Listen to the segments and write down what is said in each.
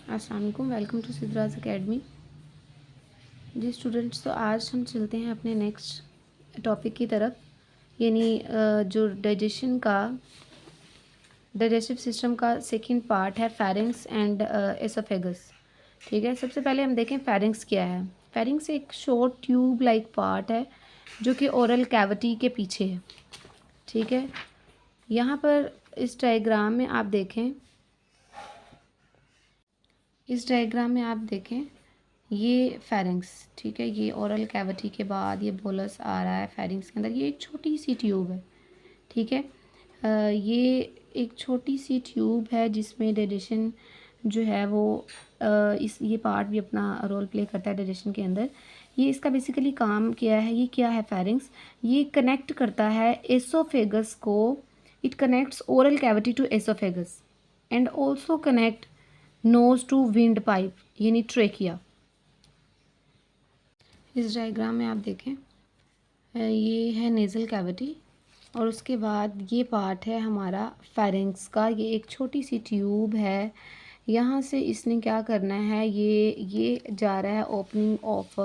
अस्सलाम वालेकुम, welcome to Siddhraj academy. जी स्टूडेंट्स, तो आज हम चलते हैं अपने नेक्स्ट टॉपिक की तरफ, यानी जो डाइजेस्टिव सिस्टम का सेकंड पार्ट है फेरिंग्स एंड एसोफेगस। ठीक है, सबसे पहले हम देखें फेरिंग्स क्या है। फेरिंग्स एक शॉर्ट ट्यूब लाइक पार्ट है जो कि ओरल कैविटी के पीछे है। ठीक है, यहाँ पर इस डायग्राम में आप देखें, ये फेरिंग्स, ठीक है, ये ओरल कैविटी के बाद ये बोलस आ रहा है फेरिंग्स के अंदर। ये एक छोटी सी ट्यूब है। ठीक है, ये एक छोटी सी ट्यूब है जिसमें डाइजेशन जो है वो ये पार्ट भी अपना रोल प्ले करता है डाइजेशन के अंदर। ये इसका बेसिकली काम क्या है, ये क्या है फेरिंग्स, ये कनेक्ट करता है एसोफेगस को। It connects oral cavity to oesophagus and also connect nose to wind pipe यानी ट्रेकिया। इस डायग्राम में आप देखें, ये है नेज़ल कैविटी और उसके बाद ये पार्ट है हमारा फेरिंग्स का। ये एक छोटी सी ट्यूब है, यहाँ से इसने क्या करना है, ये जा रहा है ओपनिंग ऑफ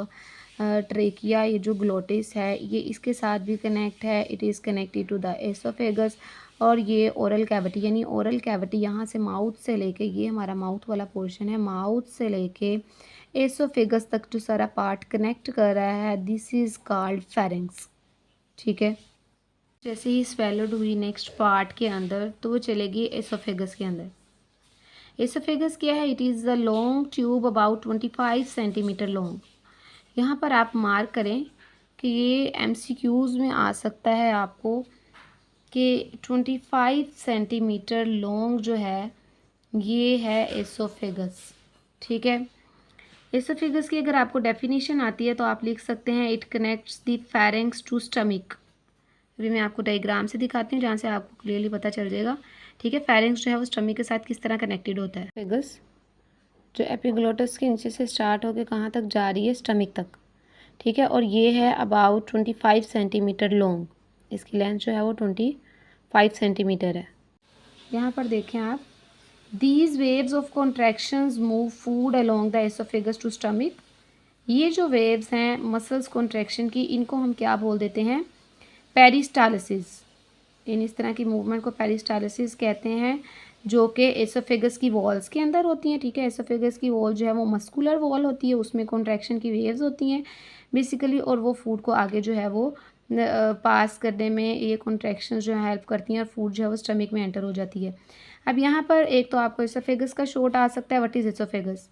ट्रेकिया। ये जो ग्लोटिस है ये इसके साथ भी कनेक्ट है, it is connected to the oesophagus. और ये ओरल कैविटी, यानी ओरल कैविटी यहाँ से माउथ से लेके, ये हमारा माउथ वाला पोर्शन है, माउथ से लेके एसोफेगस तक जो सारा पार्ट कनेक्ट कर रहा है, दिस इज़ कॉल्ड फेरिंग्स। ठीक है, जैसे ही स्वेलोड हुई नेक्स्ट पार्ट के अंदर तो वो चलेगी एसोफेगस के अंदर। एसोफेगस क्या है, it is the long tube about 25 centimetre long. यहाँ पर आप मार्क करें कि ये एमसीक्यूज़ में आ सकता है आपको कि 25 सेंटीमीटर लॉन्ग जो है ये है एसोफेगस। ठीक है, एसोफेगस की अगर आपको डेफिनेशन आती है तो आप लिख सकते हैं, it connects the pharynx to stomach. अभी मैं आपको डायग्राम से दिखाती हूँ जहाँ से आपको क्लियरली पता चल जाएगा। ठीक है, फेरिंग्स जो है वो स्टमक के साथ किस तरह कनेक्टेड होता है। फेगस जो एपिग्लोटस के नीचे से स्टार्ट होकर कहाँ तक जा रही है, स्टमक तक। ठीक है, और ये है अबाउट 25 सेंटीमीटर लॉन्ग, इसकी लेंथ जो है वो 25 सेंटीमीटर है। यहाँ पर देखें आप, these waves of contractions move food along the oesophagus to stomach. ये जो वेव्स हैं मसल्स कॉन्ट्रैक्शन की, इनको हम क्या बोल देते हैं, पेरिस्टालिसिस। इन इस तरह की मूवमेंट को पेरिस्टालिसिस कहते हैं, जो कि एसोफेगस की वॉल्स के अंदर होती हैं। ठीक है, एसोफेगस की वॉल जो है वो मस्कुलर वॉल होती है, उसमें कॉन्ट्रैक्शन की वेव्स होती हैं बेसिकली, और वो फूड को आगे जो है वो पास करने में ये कॉन्ट्रैक्शन जो है हेल्प करती हैं और फूड जो है वो स्टमक में एंटर हो जाती है। अब यहाँ पर एक तो आपको एसोफेगस का शॉर्ट आ सकता है, व्हाट इज़ एसोफेगस।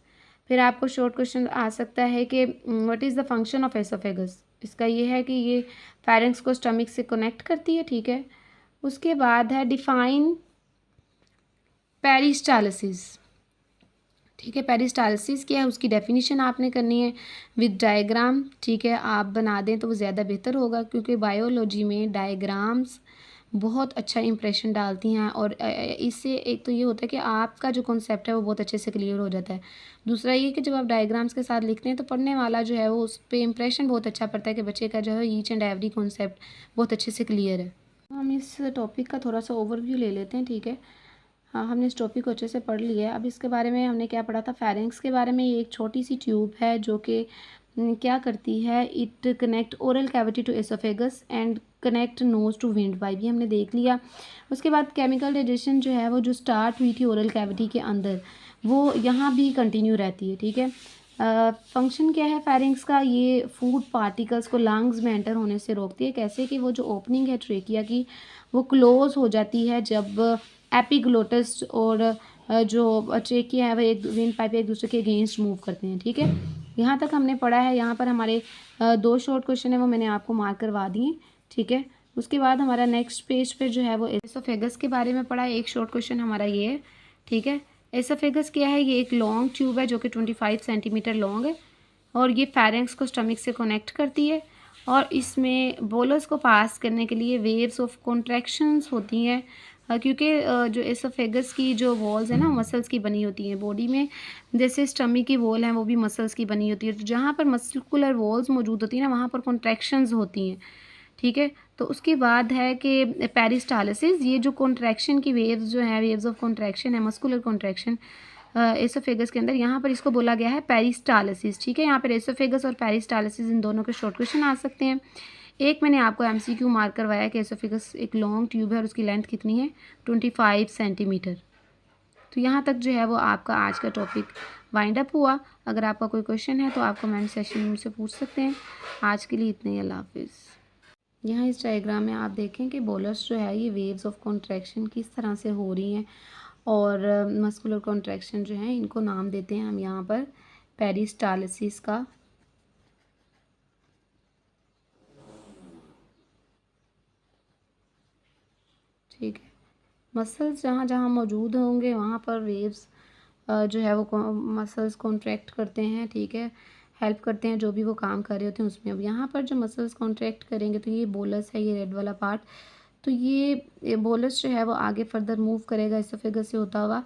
फिर आपको शॉर्ट क्वेश्चन आ सकता है कि what is the function of oesophagus. इसका ये है कि ये फेरिंग्स को स्टमक से कनेक्ट करती है। ठीक है, उसके बाद है डिफाइन पेरिस्टालिसिस। ठीक है, पेरिस्टालिसिस क्या है उसकी डेफिनेशन आपने करनी है विद डायग्राम। ठीक है, आप बना दें तो वो ज़्यादा बेहतर होगा, क्योंकि बायोलॉजी में डायग्राम्स बहुत अच्छा इंप्रेशन डालती हैं और इससे एक तो ये होता है कि आपका जो कॉन्सेप्ट है वो बहुत अच्छे से क्लियर हो जाता है। दूसरा ये कि जब आप डायग्राम्स के साथ लिखते हैं तो पढ़ने वाला जो है वो उस पर इंप्रेशन बहुत अच्छा पड़ता है कि बच्चे का जो है ईच एंड एवरी कॉन्सेप्ट बहुत अच्छे से क्लियर है। हम इस टॉपिक का थोड़ा सा ओवरव्यू ले लेते हैं। ठीक है, हाँ, हमने इस टॉपिक को अच्छे से पढ़ लिया है। अब इसके बारे में हमने क्या पढ़ा था, फेरिंग्स के बारे में। ये एक छोटी सी ट्यूब है जो कि क्या करती है, it connect oral cavity to oesophagus and connect nose to wind pipe, ये हमने देख लिया। उसके बाद केमिकल डाइजेशन जो है वो जो स्टार्ट हुई थी ओरल कैविटी के अंदर, वो यहाँ भी कंटिन्यू रहती है। ठीक है, फंक्शन क्या है फेरिंग्स का, ये फूड पार्टिकल्स को लंग्स में एंटर होने से रोकती है। कैसे कि वो जो ओपनिंग है ट्रेकिया की वो क्लोज हो जाती है जब एपिग्लोटस और जो ट्रेकिया है वो एक विंड पाइप एक दूसरे के अगेंस्ट मूव करते हैं। ठीक है, यहाँ तक हमने पढ़ा है। यहाँ पर हमारे 2 शॉर्ट क्वेश्चन है वो मैंने आपको मार्क करवा दिए। ठीक है, उसके बाद हमारा नेक्स्ट पेज पे जो है वो एसोफेगस के बारे में पढ़ा है। एक शॉर्ट क्वेश्चन हमारा ये है। ठीक है, एसोफेगस क्या है, ये एक लॉन्ग ट्यूब है जो कि 25 सेंटीमीटर लॉन्ग है और ये फेरिंग्स को स्टमक से कनेक्ट करती है और इसमें बोलस को पास करने के लिए वेव्स ऑफ कॉन्ट्रैक्शंस होती हैं, क्योंकि जो एसोफेगस की जो वॉल्स है ना मसल्स की बनी होती हैं बॉडी में, जैसे स्टमक की वॉल है वो भी मसल्स की बनी होती है। तो जहाँ पर मस्कुलर वॉल्स मौजूद होती हैं ना वहाँ पर कॉन्ट्रैक्शंस होती हैं। ठीक है, तो उसके बाद है कि पेरिस्टालिसिस, ये जो कॉन्ट्रैक्शन की वेव्स जो है, वेव्स ऑफ कॉन्ट्रैक्शन है, मस्कुलर कॉन्ट्रैक्शन, एसोफेगस के अंदर, यहाँ पर इसको बोला गया है पेरिस्टालसिस। ठीक है, यहाँ पर एसोफेगस और पेरिस्टालसिस इन दोनों के शॉर्ट क्वेश्चन आ सकते हैं। एक मैंने आपको एमसीक्यू मार्क करवाया कि एसोफेगस एक लॉन्ग ट्यूब है और उसकी लेंथ कितनी है 25 सेंटीमीटर। तो यहाँ तक जो है वो आपका आज का टॉपिक वाइंड अप हुआ। अगर आपका कोई क्वेश्चन है तो आप कमेंट सेक्शन में मुझसे पूछ सकते हैं। आज के लिए इतना ही, अल्लाह हाफिज़। यहाँ इस डायग्राम में आप देखें कि बोलस जो है ये वेव्स ऑफ कॉन्ट्रैक्शन किस तरह से हो रही हैं, और मस्कुलर कॉन्ट्रैक्शन जो है इनको नाम देते हैं हम यहाँ पर पेरिस्टालसिस का। ठीक है, मसल्स जहाँ जहाँ मौजूद होंगे वहाँ पर वेव्स जो है वो मसल्स कॉन्ट्रैक्ट करते हैं। ठीक है, हेल्प करते हैं जो भी वो काम कर रहे होते हैं उसमें। अब यहाँ पर जो मसल्स कॉन्ट्रैक्ट करेंगे तो ये बोलस है, ये रेड वाला पार्ट। तो ये बोलस जो है वो आगे फर्दर मूव करेगा एसोफेगस से होता हुआ।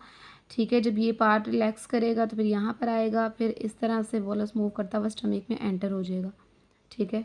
ठीक है, जब ये पार्ट रिलैक्स करेगा तो फिर यहाँ पर आएगा, फिर इस तरह से बोलस मूव करता हुआ स्टमक में एंटर हो जाएगा। ठीक है।